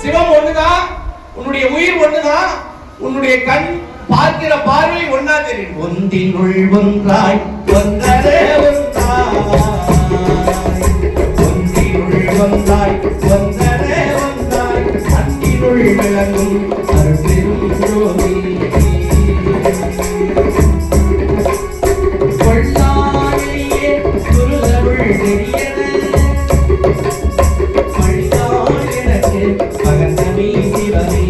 சிவம் ஒண்ணுதான், உன்னுடைய உயிர் ஒண்ணுதான், உன்னுடைய கண் பார்க்கிற பார்வை ஒன்னா தெரியும். ஒன்றினுள் ஒன்றாய் ஒன்றரே ஒன்றாய், ஒன்றினுள் ஒன்றாய் ஒன்றரே ஒன்றாய், அன்றினுள் விளங்கும் அருள்பெரும் ஜோதி. கொள்ளாயே குருதருள் தெரியன, பழிதான் எனக்கு பகந்தமே சிவமே.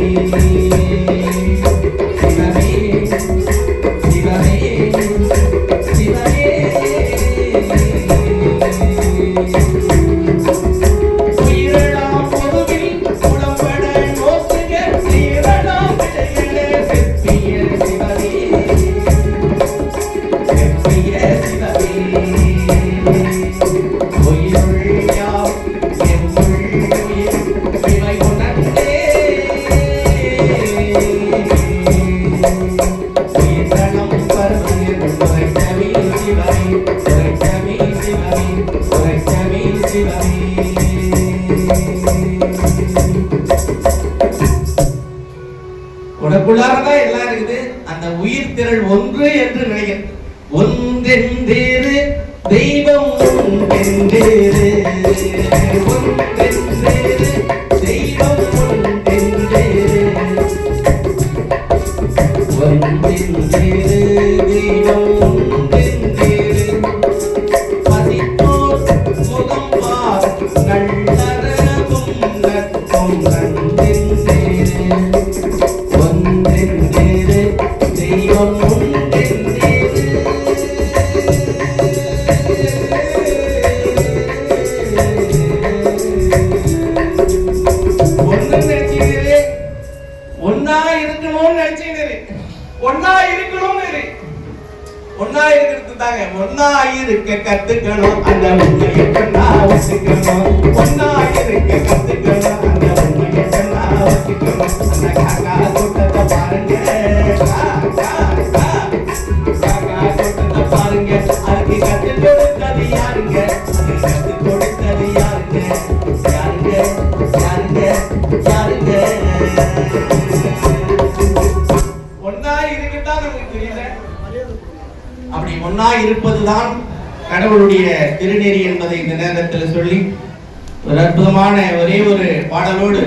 உனக்குள்ளாரதான் எல்லாம் இருக்குது. அந்த உயிர் திரள் ஒன்று என்று நினைக்கிறேன். ஒன்றென்றேறு தெய்வம் ஒன்றென்றேறு, ஒன்றென்றேறு தெய்வம் ஒன்றென்றேறு, ஒன்றென்றேறு தெய்வம் ஒன்றென்றேறு, பதித்தோர் முகம் பார் நல்லறவும் நட்பும் கண்டென்றேறு, ஒன்றென்றேறு தெய்வம் ஒன்றென்றேறு. ஒன்னு நினைச்சீங்களே, ஒன்னா இருக்கணும்னு நினைச்சீங்களே, ஒன்னா இருக்கணும்னு, ஒன்னா இருக்கிறது தாங்க. ஒன்னா இருக்க கத்துக்கணும், அந்த உண்மையை கண்ணா வச்சுக்கணும். ஒன்னா இருக்க கத்துக்கணும், அந்த உண்மையை கண்ணா வச்சுக்கணும். அந்த காக்கா கூட்டத்தை பாருங்க, காக்கா கூட்டத்தை பாருங்க, அதுக்கு கத்து கொடுத்தது யாருங்க, அது கத்து கொடுத்தது யாருங்க, யாருங்க யாருங்க யாருங்க. ஒன்னா இருக்குதான் நமக்கு தெரியல. அப்படி ஒன்னா இருப்பதுதான் கடவுளுடைய திருநெறி என்பதை இந்த நேரத்தில் சொல்லி ஒரு அற்புதமான ஒரே ஒரு பாடலோடு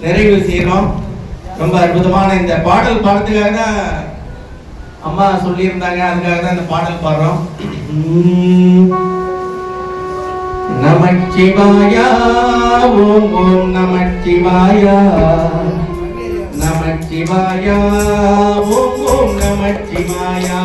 நிறைவு செய்கிறோம். ரொம்ப அற்புதமான இந்த பாடல் பாடுறதுக்காக தான் அம்மா சொல்லியிருந்தாங்க, அதுக்காக தான் இந்த பாடல் பாடுறோம். நமச்சிவாயா ஓம் ஓம் நமச்சிவாயா, நமச்சிவாயா ஓம் ஓம் நமச்சிவாயா.